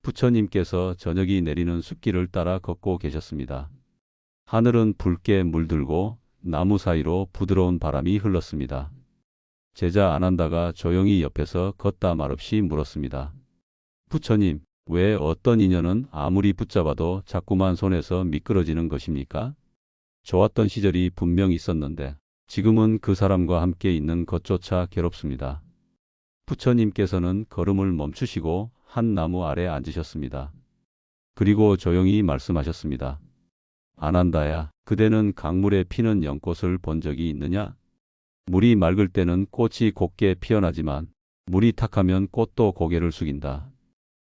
부처님께서 저녁이 내리는 숲길을 따라 걷고 계셨습니다. 하늘은 붉게 물들고 나무 사이로 부드러운 바람이 흘렀습니다. 제자 아난다가 조용히 옆에서 걷다 말없이 물었습니다. 부처님, 왜 어떤 인연은 아무리 붙잡아도 자꾸만 손에서 미끄러지는 것입니까? 좋았던 시절이 분명 있었는데 지금은 그 사람과 함께 있는 것조차 괴롭습니다. 부처님께서는 걸음을 멈추시고 한 나무 아래 앉으셨습니다. 그리고 조용히 말씀하셨습니다. 아난다야, 그대는 강물에 피는 연꽃을 본 적이 있느냐? 물이 맑을 때는 꽃이 곱게 피어나지만 물이 탁하면 꽃도 고개를 숙인다.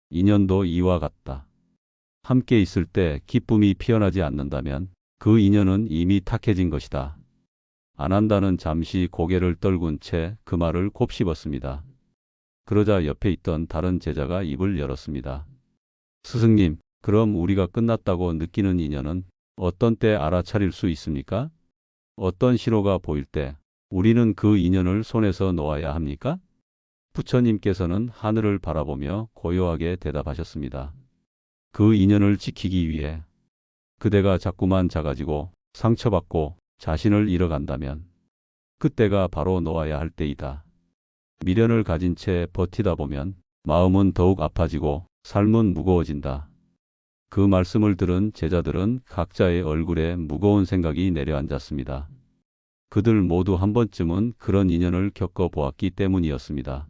인연도 이와 같다. 함께 있을 때 기쁨이 피어나지 않는다면 그 인연은 이미 탁해진 것이다. 아난다는 잠시 고개를 떨군 채 그 말을 곱씹었습니다. 그러자 옆에 있던 다른 제자가 입을 열었습니다. 스승님, 그럼 우리가 끝났다고 느끼는 인연은 어떤 때 알아차릴 수 있습니까? 어떤 신호가 보일 때 우리는 그 인연을 손에서 놓아야 합니까? 부처님께서는 하늘을 바라보며 고요하게 대답하셨습니다. 그 인연을 지키기 위해 그대가 자꾸만 작아지고 상처받고 자신을 잃어간다면 그때가 바로 놓아야 할 때이다. 미련을 가진 채 버티다 보면 마음은 더욱 아파지고 삶은 무거워진다. 그 말씀을 들은 제자들은 각자의 얼굴에 무거운 생각이 내려앉았습니다. 그들 모두 한 번쯤은 그런 인연을 겪어보았기 때문이었습니다.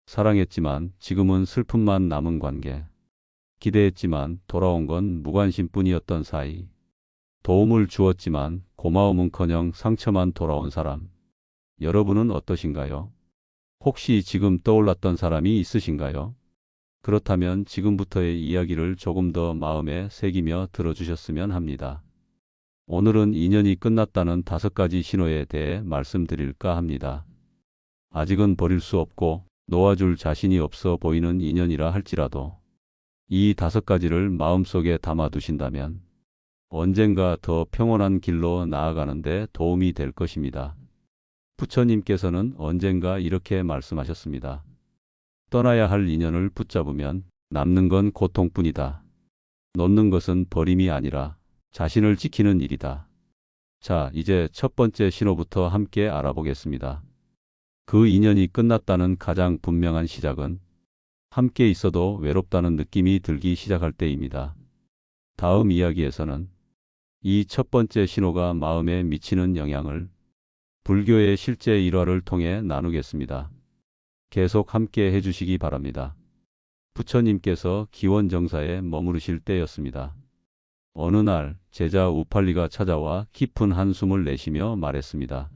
사랑했지만 지금은 슬픔만 남은 관계. 기대했지만 돌아온 건 무관심뿐이었던 사이. 도움을 주었지만 고마움은커녕 상처만 돌아온 사람. 여러분은 어떠신가요? 혹시 지금 떠올랐던 사람이 있으신가요? 그렇다면 지금부터의 이야기를 조금 더 마음에 새기며 들어주셨으면 합니다. 오늘은 인연이 끝났다는 5가지 신호에 대해 말씀드릴까 합니다. 아직은 버릴 수 없고 놓아줄 자신이 없어 보이는 인연이라 할지라도 이 5가지를 마음속에 담아두신다면 언젠가 더 평온한 길로 나아가는데 도움이 될 것입니다. 부처님께서는 언젠가 이렇게 말씀하셨습니다. 떠나야 할 인연을 붙잡으면 남는 건 고통뿐이다. 놓는 것은 버림이 아니라 자신을 지키는 일이다. 자, 이제 첫 번째 신호부터 함께 알아보겠습니다. 그 인연이 끝났다는 가장 분명한 시작은 함께 있어도 외롭다는 느낌이 들기 시작할 때입니다. 다음 이야기에서는 이 첫 번째 신호가 마음에 미치는 영향을 불교의 실제 일화를 통해 나누겠습니다. 계속 함께 해주시기 바랍니다. 부처님께서 기원정사에 머무르실 때였습니다. 어느 날 제자 우팔리가 찾아와 깊은 한숨을 내쉬며 말했습니다.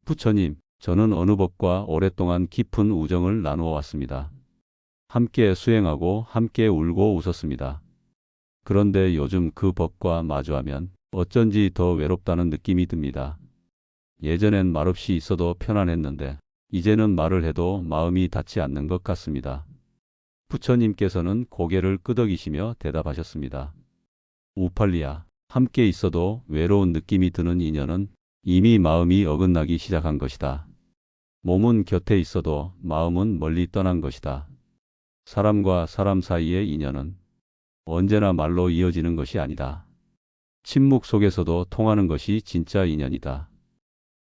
부처님, 저는 어느 법과 오랫동안 깊은 우정을 나누어 왔습니다. 함께 수행하고 함께 울고 웃었습니다. 그런데 요즘 그 법과 마주하면 어쩐지 더 외롭다는 느낌이 듭니다. 예전엔 말없이 있어도 편안했는데 이제는 말을 해도 마음이 닿지 않는 것 같습니다. 부처님께서는 고개를 끄덕이시며 대답하셨습니다. 우팔리야, 함께 있어도 외로운 느낌이 드는 인연은 이미 마음이 어긋나기 시작한 것이다. 몸은 곁에 있어도 마음은 멀리 떠난 것이다. 사람과 사람 사이의 인연은 언제나 말로 이어지는 것이 아니다. 침묵 속에서도 통하는 것이 진짜 인연이다.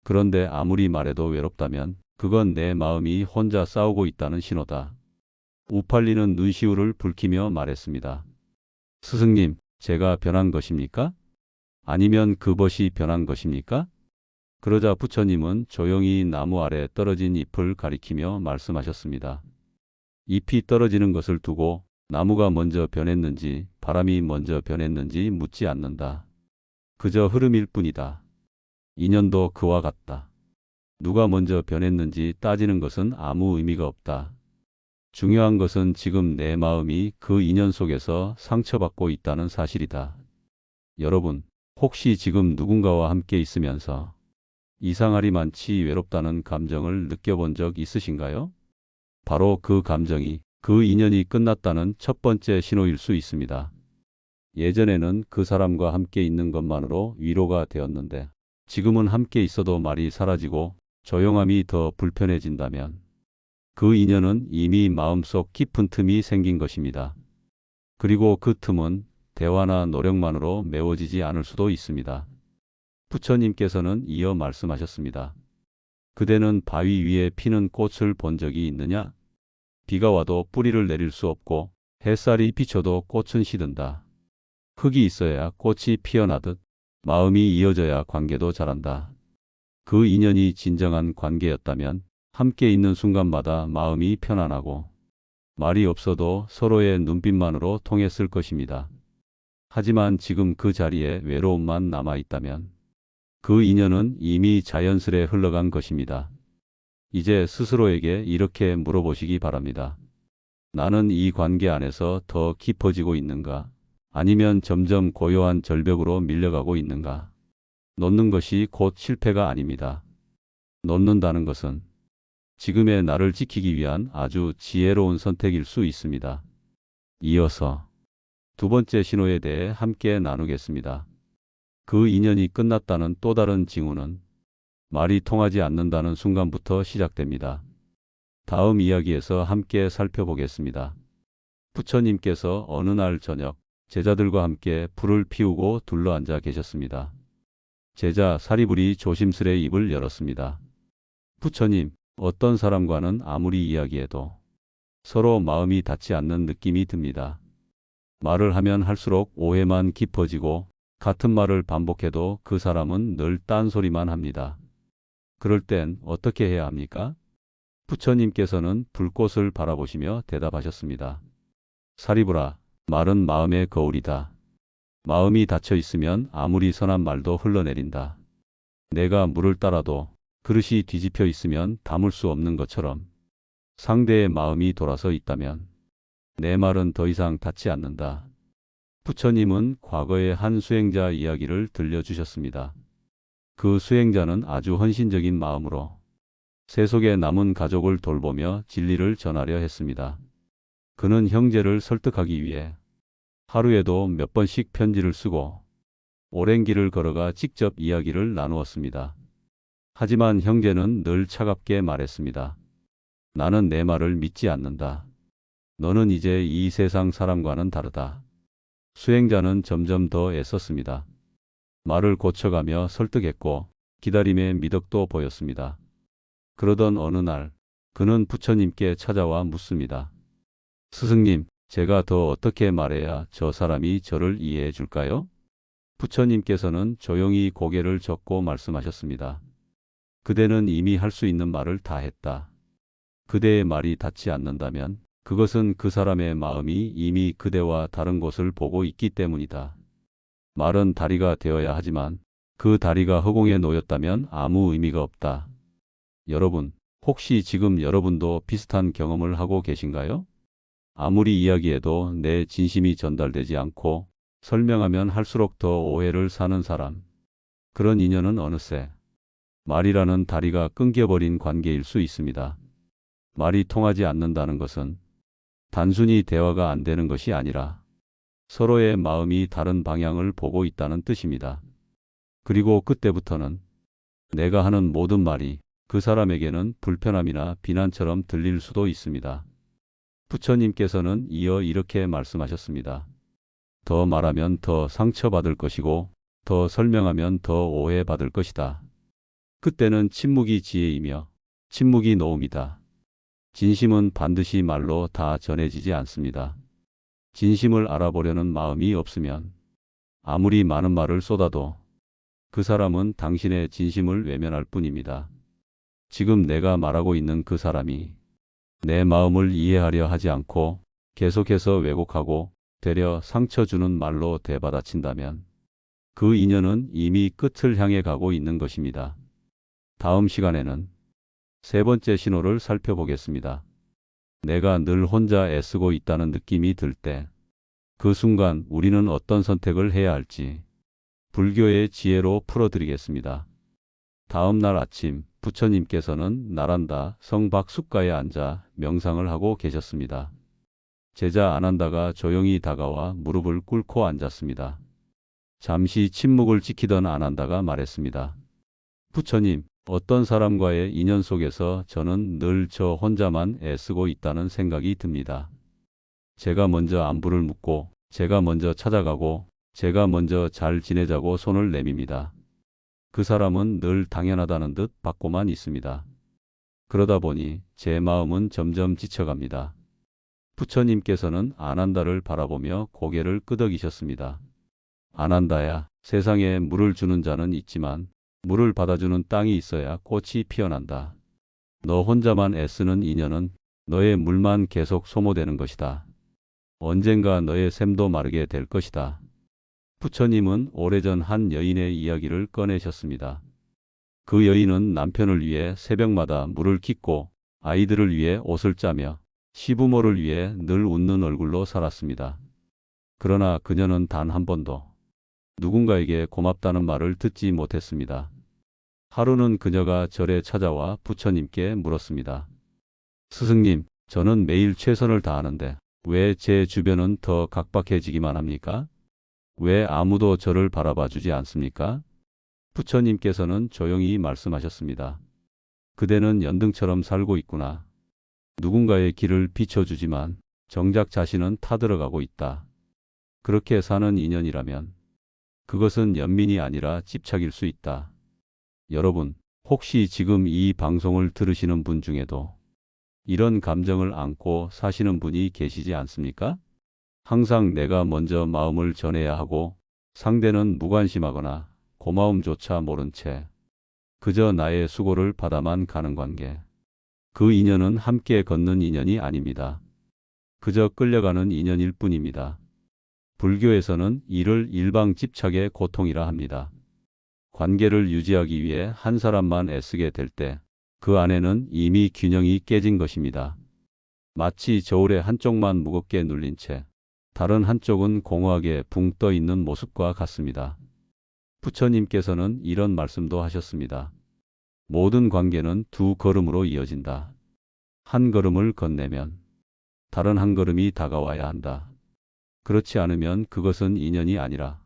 그런데 아무리 말해도 외롭다면 그건 내 마음이 혼자 싸우고 있다는 신호다. 우팔리는 눈시울을 붉히며 말했습니다. 스승님, 제가 변한 것입니까? 아니면 그 벗이 변한 것입니까? 그러자 부처님은 조용히 나무 아래 떨어진 잎을 가리키며 말씀하셨습니다. 잎이 떨어지는 것을 두고 나무가 먼저 변했는지 바람이 먼저 변했는지 묻지 않는다. 그저 흐름일 뿐이다. 인연도 그와 같다. 누가 먼저 변했는지 따지는 것은 아무 의미가 없다. 중요한 것은 지금 내 마음이 그 인연 속에서 상처받고 있다는 사실이다. 여러분, 혹시 지금 누군가와 함께 있으면서 이상하리만치 외롭다는 감정을 느껴본 적 있으신가요? 바로 그 감정이 그 인연이 끝났다는 첫 번째 신호일 수 있습니다. 예전에는 그 사람과 함께 있는 것만으로 위로가 되었는데 지금은 함께 있어도 말이 사라지고 조용함이 더 불편해진다면 그 인연은 이미 마음속 깊은 틈이 생긴 것입니다. 그리고 그 틈은 대화나 노력만으로 메워지지 않을 수도 있습니다. 부처님께서는 이어 말씀하셨습니다. 그대는 바위 위에 피는 꽃을 본 적이 있느냐? 비가 와도 뿌리를 내릴 수 없고 햇살이 비쳐도 꽃은 시든다. 흙이 있어야 꽃이 피어나듯 마음이 이어져야 관계도 자란다. 그 인연이 진정한 관계였다면 함께 있는 순간마다 마음이 편안하고 말이 없어도 서로의 눈빛만으로 통했을 것입니다. 하지만 지금 그 자리에 외로움만 남아있다면 그 인연은 이미 자연스레 흘러간 것입니다. 이제 스스로에게 이렇게 물어보시기 바랍니다. 나는 이 관계 안에서 더 깊어지고 있는가? 아니면 점점 고요한 절벽으로 밀려가고 있는가? 놓는 것이 곧 실패가 아닙니다. 놓는다는 것은 지금의 나를 지키기 위한 아주 지혜로운 선택일 수 있습니다. 이어서 두 번째 신호에 대해 함께 나누겠습니다. 그 인연이 끝났다는 또 다른 징후는 말이 통하지 않는다는 순간부터 시작됩니다. 다음 이야기에서 함께 살펴보겠습니다. 부처님께서 어느 날 저녁 제자들과 함께 불을 피우고 둘러앉아 계셨습니다. 제자 사리불이 조심스레 입을 열었습니다. 부처님, 어떤 사람과는 아무리 이야기해도 서로 마음이 닿지 않는 느낌이 듭니다. 말을 하면 할수록 오해만 깊어지고 같은 말을 반복해도 그 사람은 늘 딴소리만 합니다. 그럴 땐 어떻게 해야 합니까? 부처님께서는 불꽃을 바라보시며 대답하셨습니다. 사리불아, 말은 마음의 거울이다. 마음이 닫혀 있으면 아무리 선한 말도 흘러내린다. 내가 물을 따라도 그릇이 뒤집혀 있으면 담을 수 없는 것처럼 상대의 마음이 돌아서 있다면 내 말은 더 이상 닿지 않는다. 부처님은 과거의 한 수행자 이야기를 들려주셨습니다. 그 수행자는 아주 헌신적인 마음으로 세속에 남은 가족을 돌보며 진리를 전하려 했습니다. 그는 형제를 설득하기 위해 하루에도 몇 번씩 편지를 쓰고 오랜 길을 걸어가 직접 이야기를 나누었습니다. 하지만 형제는 늘 차갑게 말했습니다. 나는 내 말을 믿지 않는다. 너는 이제 이 세상 사람과는 다르다. 수행자는 점점 더 애썼습니다. 말을 고쳐가며 설득했고 기다림의 미덕도 보였습니다. 그러던 어느 날 그는 부처님께 찾아와 묻습니다. 스승님, 제가 더 어떻게 말해야 저 사람이 저를 이해해 줄까요? 부처님께서는 조용히 고개를 젓고 말씀하셨습니다. 그대는 이미 할 수 있는 말을 다 했다. 그대의 말이 닿지 않는다면 그것은 그 사람의 마음이 이미 그대와 다른 곳을 보고 있기 때문이다. 말은 다리가 되어야 하지만 그 다리가 허공에 놓였다면 아무 의미가 없다. 여러분, 혹시 지금 여러분도 비슷한 경험을 하고 계신가요? 아무리 이야기해도 내 진심이 전달되지 않고 설명하면 할수록 더 오해를 사는 사람. 그런 인연은 어느새 말이라는 다리가 끊겨버린 관계일 수 있습니다. 말이 통하지 않는다는 것은 단순히 대화가 안 되는 것이 아니라 서로의 마음이 다른 방향을 보고 있다는 뜻입니다. 그리고 그때부터는 내가 하는 모든 말이 그 사람에게는 불편함이나 비난처럼 들릴 수도 있습니다. 부처님께서는 이어 이렇게 말씀하셨습니다. 더 말하면 더 상처받을 것이고 더 설명하면 더 오해받을 것이다. 그때는 침묵이 지혜이며 침묵이 노음이다. 진심은 반드시 말로 다 전해지지 않습니다. 진심을 알아보려는 마음이 없으면 아무리 많은 말을 쏟아도 그 사람은 당신의 진심을 외면할 뿐입니다. 지금 내가 말하고 있는 그 사람이 내 마음을 이해하려 하지 않고 계속해서 왜곡하고 되려 상처 주는 말로 대받아친다면 그 인연은 이미 끝을 향해 가고 있는 것입니다. 다음 시간에는 세 번째 신호를 살펴보겠습니다. 내가 늘 혼자 애쓰고 있다는 느낌이 들 때, 그 순간 우리는 어떤 선택을 해야 할지 불교의 지혜로 풀어드리겠습니다. 다음 날 아침 부처님께서는 나란다 성 박숫가에 앉아 명상을 하고 계셨습니다. 제자 아난다가 조용히 다가와 무릎을 꿇고 앉았습니다. 잠시 침묵을 지키던 아난다가 말했습니다. 부처님, 어떤 사람과의 인연 속에서 저는 늘 저 혼자만 애쓰고 있다는 생각이 듭니다. 제가 먼저 안부를 묻고, 제가 먼저 찾아가고, 제가 먼저 잘 지내자고 손을 내밉니다. 그 사람은 늘 당연하다는 듯 받고만 있습니다. 그러다 보니 제 마음은 점점 지쳐갑니다. 부처님께서는 안한다를 바라보며 고개를 끄덕이셨습니다. 안한다야, 세상에 물을 주는 자는 있지만 물을 받아주는 땅이 있어야 꽃이 피어난다. 너 혼자만 애쓰는 인연은 너의 물만 계속 소모되는 것이다. 언젠가 너의 샘도 마르게 될 것이다. 부처님은 오래전 한 여인의 이야기를 꺼내셨습니다. 그 여인은 남편을 위해 새벽마다 물을 깃고 아이들을 위해 옷을 짜며 시부모를 위해 늘 웃는 얼굴로 살았습니다. 그러나 그녀는 단 한 번도 누군가에게 고맙다는 말을 듣지 못했습니다. 하루는 그녀가 절에 찾아와 부처님께 물었습니다. 스승님, 저는 매일 최선을 다하는데 왜 제 주변은 더 각박해지기만 합니까? 왜 아무도 저를 바라봐 주지 않습니까? 부처님께서는 조용히 말씀하셨습니다. 그대는 연등처럼 살고 있구나. 누군가의 길을 비춰주지만 정작 자신은 타들어가고 있다. 그렇게 사는 인연이라면 그것은 연민이 아니라 집착일 수 있다. 여러분, 혹시 지금 이 방송을 들으시는 분 중에도 이런 감정을 안고 사시는 분이 계시지 않습니까? 항상 내가 먼저 마음을 전해야 하고 상대는 무관심하거나 고마움조차 모른 채 그저 나의 수고를 받아만 가는 관계. 그 인연은 함께 걷는 인연이 아닙니다. 그저 끌려가는 인연일 뿐입니다. 불교에서는 이를 일방 집착의 고통이라 합니다. 관계를 유지하기 위해 한 사람만 애쓰게 될 때 그 안에는 이미 균형이 깨진 것입니다. 마치 저울의 한쪽만 무겁게 눌린 채 다른 한쪽은 공허하게 붕 떠 있는 모습과 같습니다. 부처님께서는 이런 말씀도 하셨습니다. 모든 관계는 두 걸음으로 이어진다. 한 걸음을 건네면 다른 한 걸음이 다가와야 한다. 그렇지 않으면 그것은 인연이 아니라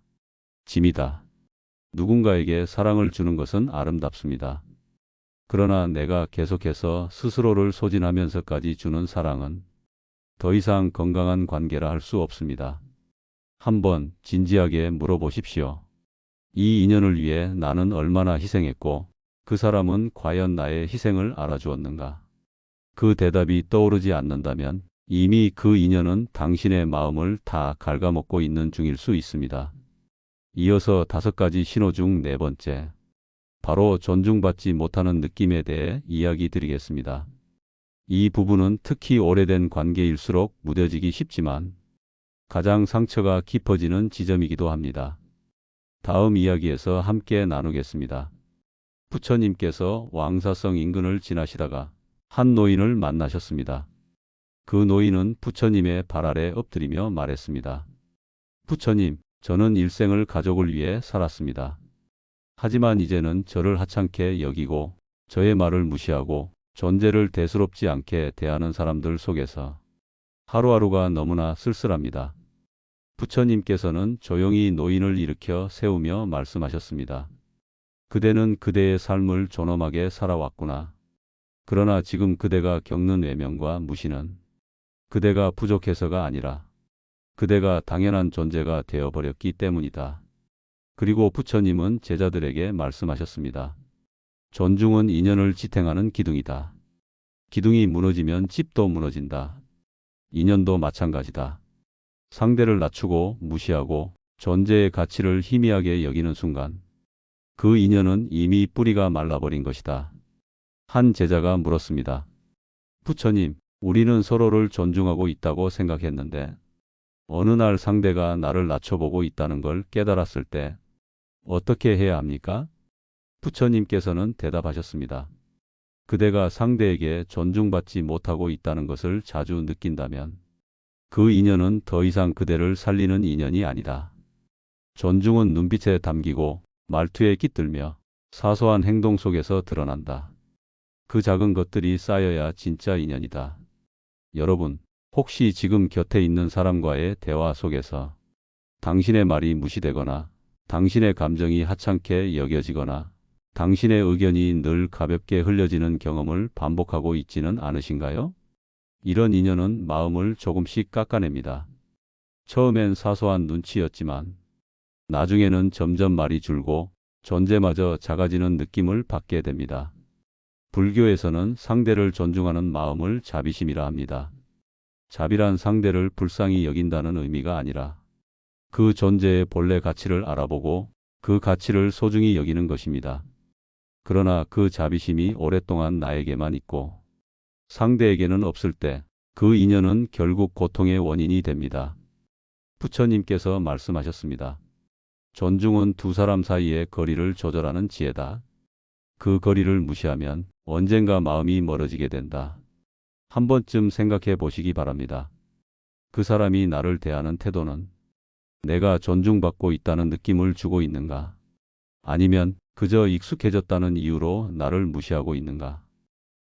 짐이다. 누군가에게 사랑을 주는 것은 아름답습니다. 그러나 내가 계속해서 스스로를 소진하면서까지 주는 사랑은 더 이상 건강한 관계라 할 수 없습니다. 한번 진지하게 물어보십시오. 이 인연을 위해 나는 얼마나 희생했고 그 사람은 과연 나의 희생을 알아주었는가? 그 대답이 떠오르지 않는다면 이미 그 인연은 당신의 마음을 다 갉아먹고 있는 중일 수 있습니다. 이어서 5가지 신호 중 4번째. 바로 존중받지 못하는 느낌에 대해 이야기 드리겠습니다. 이 부분은 특히 오래된 관계일수록 무뎌지기 쉽지만 가장 상처가 깊어지는 지점이기도 합니다. 다음 이야기에서 함께 나누겠습니다. 부처님께서 왕사성 인근을 지나시다가 한 노인을 만나셨습니다. 그 노인은 부처님의 발 아래 엎드리며 말했습니다. 부처님, 저는 일생을 가족을 위해 살았습니다. 하지만 이제는 저를 하찮게 여기고 저의 말을 무시하고 존재를 대수롭지 않게 대하는 사람들 속에서 하루하루가 너무나 쓸쓸합니다. 부처님께서는 조용히 노인을 일으켜 세우며 말씀하셨습니다. 그대는 그대의 삶을 존엄하게 살아왔구나. 그러나 지금 그대가 겪는 외면과 무시는 그대가 부족해서가 아니라 그대가 당연한 존재가 되어버렸기 때문이다. 그리고 부처님은 제자들에게 말씀하셨습니다. 존중은 인연을 지탱하는 기둥이다. 기둥이 무너지면 집도 무너진다. 인연도 마찬가지다. 상대를 낮추고 무시하고 존재의 가치를 희미하게 여기는 순간 그 인연은 이미 뿌리가 말라버린 것이다. 한 제자가 물었습니다. 부처님, 우리는 서로를 존중하고 있다고 생각했는데 어느 날 상대가 나를 낮춰보고 있다는 걸 깨달았을 때 어떻게 해야 합니까? 부처님께서는 대답하셨습니다. 그대가 상대에게 존중받지 못하고 있다는 것을 자주 느낀다면 그 인연은 더 이상 그대를 살리는 인연이 아니다. 존중은 눈빛에 담기고 말투에 깃들며 사소한 행동 속에서 드러난다. 그 작은 것들이 쌓여야 진짜 인연이다. 여러분, 혹시 지금 곁에 있는 사람과의 대화 속에서 당신의 말이 무시되거나 당신의 감정이 하찮게 여겨지거나 당신의 의견이 늘 가볍게 흘려지는 경험을 반복하고 있지는 않으신가요? 이런 인연은 마음을 조금씩 깎아냅니다. 처음엔 사소한 눈치였지만 나중에는 점점 말이 줄고 존재마저 작아지는 느낌을 받게 됩니다. 불교에서는 상대를 존중하는 마음을 자비심이라 합니다. 자비란 상대를 불쌍히 여긴다는 의미가 아니라 그 존재의 본래 가치를 알아보고 그 가치를 소중히 여기는 것입니다. 그러나 그 자비심이 오랫동안 나에게만 있고 상대에게는 없을 때 그 인연은 결국 고통의 원인이 됩니다. 부처님께서 말씀하셨습니다. 존중은 두 사람 사이의 거리를 조절하는 지혜다. 그 거리를 무시하면 언젠가 마음이 멀어지게 된다. 한 번쯤 생각해 보시기 바랍니다. 그 사람이 나를 대하는 태도는 내가 존중받고 있다는 느낌을 주고 있는가? 아니면 그저 익숙해졌다는 이유로 나를 무시하고 있는가?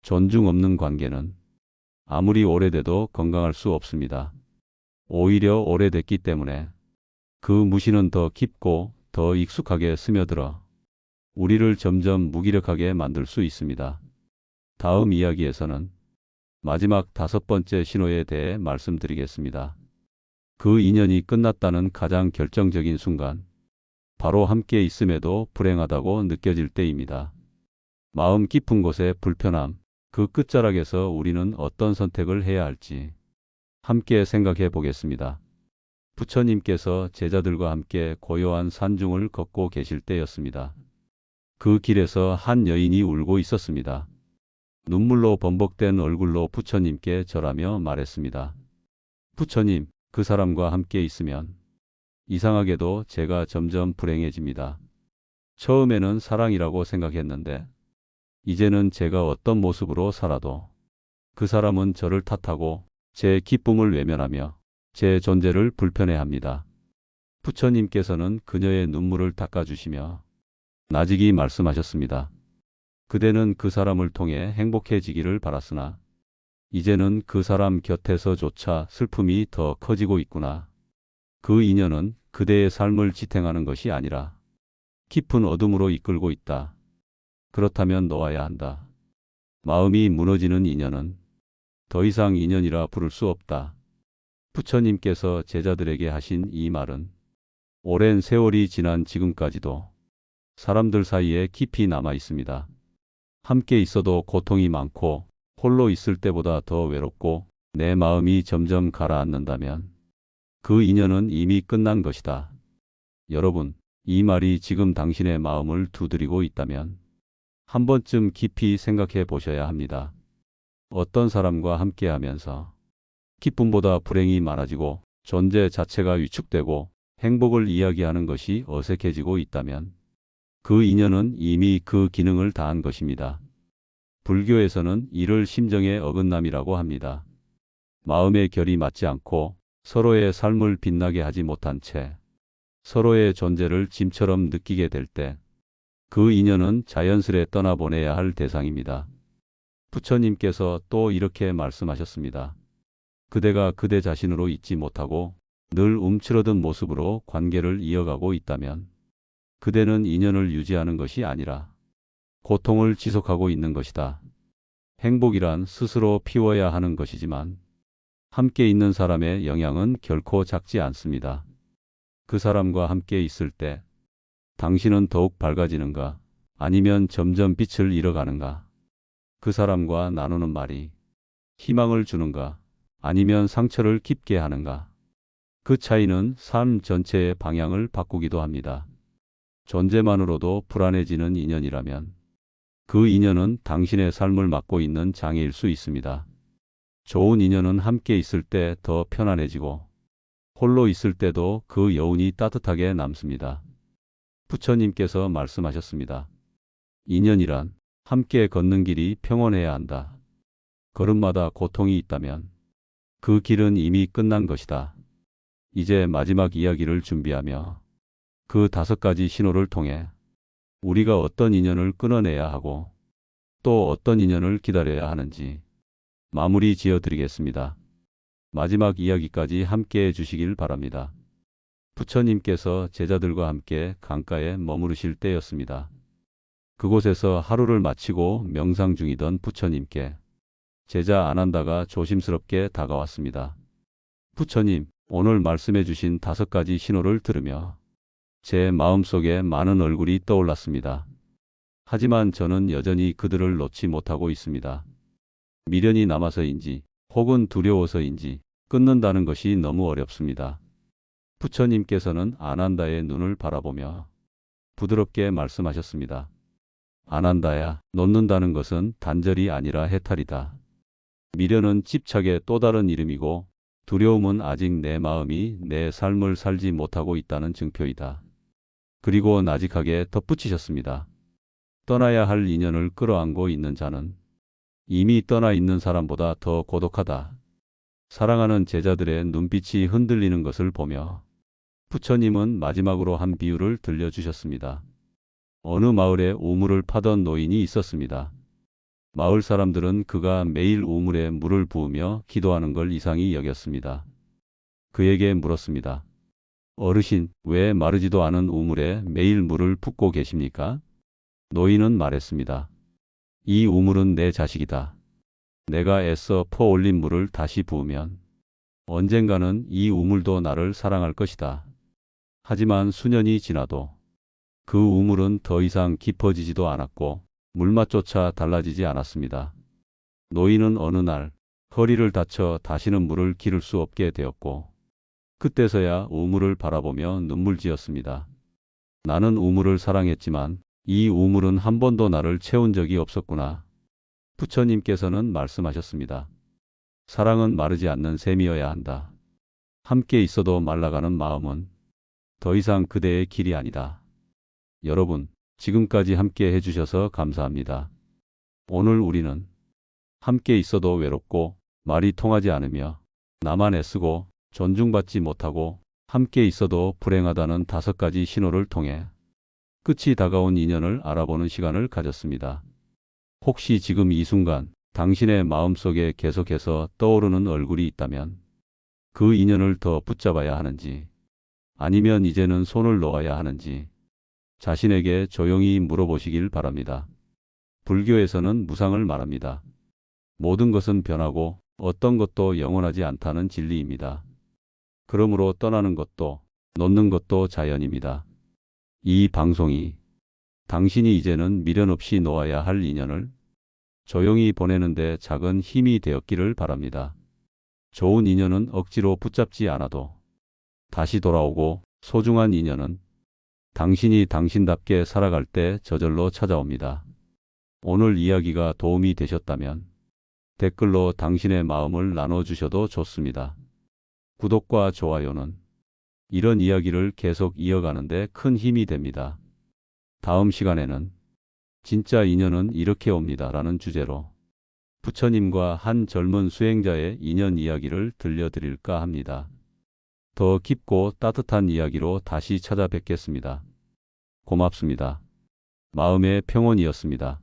존중 없는 관계는 아무리 오래돼도 건강할 수 없습니다. 오히려 오래됐기 때문에 그 무시는 더 깊고 더 익숙하게 스며들어 우리를 점점 무기력하게 만들 수 있습니다. 다음 이야기에서는 마지막 5번째 신호에 대해 말씀드리겠습니다. 그 인연이 끝났다는 가장 결정적인 순간, 바로 함께 있음에도 불행하다고 느껴질 때입니다. 마음 깊은 곳의 불편함, 그 끝자락에서 우리는 어떤 선택을 해야 할지 함께 생각해 보겠습니다. 부처님께서 제자들과 함께 고요한 산중을 걷고 계실 때였습니다. 그 길에서 한 여인이 울고 있었습니다. 눈물로 범벅된 얼굴로 부처님께 절하며 말했습니다. 부처님, 그 사람과 함께 있으면 이상하게도 제가 점점 불행해집니다. 처음에는 사랑이라고 생각했는데 이제는 제가 어떤 모습으로 살아도 그 사람은 저를 탓하고 제 기쁨을 외면하며 제 존재를 불편해합니다. 부처님께서는 그녀의 눈물을 닦아주시며 나직이 말씀하셨습니다. 그대는 그 사람을 통해 행복해지기를 바랐으나 이제는 그 사람 곁에서조차 슬픔이 더 커지고 있구나. 그 인연은 그대의 삶을 지탱하는 것이 아니라 깊은 어둠으로 이끌고 있다. 그렇다면 놓아야 한다. 마음이 무너지는 인연은 더 이상 인연이라 부를 수 없다. 부처님께서 제자들에게 하신 이 말은 오랜 세월이 지난 지금까지도 사람들 사이에 깊이 남아 있습니다. 함께 있어도 고통이 많고 홀로 있을 때보다 더 외롭고 내 마음이 점점 가라앉는다면 그 인연은 이미 끝난 것이다. 여러분, 이 말이 지금 당신의 마음을 두드리고 있다면 한 번쯤 깊이 생각해 보셔야 합니다. 어떤 사람과 함께 하면서 기쁨보다 불행이 많아지고 존재 자체가 위축되고 행복을 이야기하는 것이 어색해지고 있다면 그 인연은 이미 그 기능을 다한 것입니다. 불교에서는 이를 심정의 어긋남이라고 합니다. 마음의 결이 맞지 않고 서로의 삶을 빛나게 하지 못한 채 서로의 존재를 짐처럼 느끼게 될 때 그 인연은 자연스레 떠나보내야 할 대상입니다. 부처님께서 또 이렇게 말씀하셨습니다. 그대가 그대 자신으로 있지 못하고 늘 움츠러든 모습으로 관계를 이어가고 있다면 그대는 인연을 유지하는 것이 아니라 고통을 지속하고 있는 것이다. 행복이란 스스로 피워야 하는 것이지만 함께 있는 사람의 영향은 결코 작지 않습니다. 그 사람과 함께 있을 때 당신은 더욱 밝아지는가? 아니면 점점 빛을 잃어가는가? 그 사람과 나누는 말이 희망을 주는가? 아니면 상처를 깊게 하는가? 그 차이는 삶 전체의 방향을 바꾸기도 합니다. 존재만으로도 불안해지는 인연이라면 그 인연은 당신의 삶을 막고 있는 장애일 수 있습니다. 좋은 인연은 함께 있을 때 더 편안해지고 홀로 있을 때도 그 여운이 따뜻하게 남습니다. 부처님께서 말씀하셨습니다. 인연이란 함께 걷는 길이 평온해야 한다. 걸음마다 고통이 있다면 그 길은 이미 끝난 것이다. 이제 마지막 이야기를 준비하며 그 5가지 신호를 통해 우리가 어떤 인연을 끊어내야 하고 또 어떤 인연을 기다려야 하는지 마무리 지어 드리겠습니다. 마지막 이야기까지 함께 해 주시길 바랍니다. 부처님께서 제자들과 함께 강가에 머무르실 때였습니다. 그곳에서 하루를 마치고 명상 중이던 부처님께 제자 안한다가 조심스럽게 다가왔습니다. 부처님, 오늘 말씀해 주신 5가지 신호를 들으며 제 마음속에 많은 얼굴이 떠올랐습니다. 하지만 저는 여전히 그들을 놓지 못하고 있습니다. 미련이 남아서인지 혹은 두려워서인지 끊는다는 것이 너무 어렵습니다. 부처님께서는 아난다의 눈을 바라보며 부드럽게 말씀하셨습니다. 아난다야, 놓는다는 것은 단절이 아니라 해탈이다. 미련은 집착의 또 다른 이름이고 두려움은 아직 내 마음이 내 삶을 살지 못하고 있다는 증표이다. 그리고 나직하게 덧붙이셨습니다. 떠나야 할 인연을 끌어안고 있는 자는 이미 떠나 있는 사람보다 더 고독하다. 사랑하는 제자들의 눈빛이 흔들리는 것을 보며 부처님은 마지막으로 한 비유를 들려주셨습니다. 어느 마을에 우물을 파던 노인이 있었습니다. 마을 사람들은 그가 매일 우물에 물을 부으며 기도하는 걸 이상히 여겼습니다. 그에게 물었습니다. 어르신, 왜 마르지도 않은 우물에 매일 물을 붓고 계십니까? 노인은 말했습니다. 이 우물은 내 자식이다. 내가 애써 퍼올린 물을 다시 부으면 언젠가는 이 우물도 나를 사랑할 것이다. 하지만 수년이 지나도 그 우물은 더 이상 깊어지지도 않았고 물맛조차 달라지지 않았습니다. 노인은 어느 날 허리를 다쳐 다시는 물을 기를 수 없게 되었고 그때서야 우물을 바라보며 눈물지었습니다. 나는 우물을 사랑했지만 이 우물은 한 번도 나를 채운 적이 없었구나. 부처님께서는 말씀하셨습니다. 사랑은 마르지 않는 샘이어야 한다. 함께 있어도 말라가는 마음은 더 이상 그대의 길이 아니다. 여러분, 지금까지 함께 해주셔서 감사합니다. 오늘 우리는 함께 있어도 외롭고 말이 통하지 않으며 나만 애쓰고 존중받지 못하고 함께 있어도 불행하다는 5가지 신호를 통해 끝이 다가온 인연을 알아보는 시간을 가졌습니다. 혹시 지금 이 순간 당신의 마음속에 계속해서 떠오르는 얼굴이 있다면 그 인연을 더 붙잡아야 하는지 아니면 이제는 손을 놓아야 하는지 자신에게 조용히 물어보시길 바랍니다. 불교에서는 무상을 말합니다. 모든 것은 변하고 어떤 것도 영원하지 않다는 진리입니다. 그러므로 떠나는 것도 놓는 것도 자연입니다. 이 방송이 당신이 이제는 미련 없이 놓아야 할 인연을 조용히 보내는데 작은 힘이 되었기를 바랍니다. 좋은 인연은 억지로 붙잡지 않아도 다시 돌아오고 소중한 인연은 당신이 당신답게 살아갈 때 저절로 찾아옵니다. 오늘 이야기가 도움이 되셨다면 댓글로 당신의 마음을 나눠주셔도 좋습니다. 구독과 좋아요는 이런 이야기를 계속 이어가는 데 큰 힘이 됩니다. 다음 시간에는 진짜 인연은 이렇게 옵니다 라는 주제로 부처님과 한 젊은 수행자의 인연 이야기를 들려드릴까 합니다. 더 깊고 따뜻한 이야기로 다시 찾아뵙겠습니다. 고맙습니다. 마음의 평온이었습니다.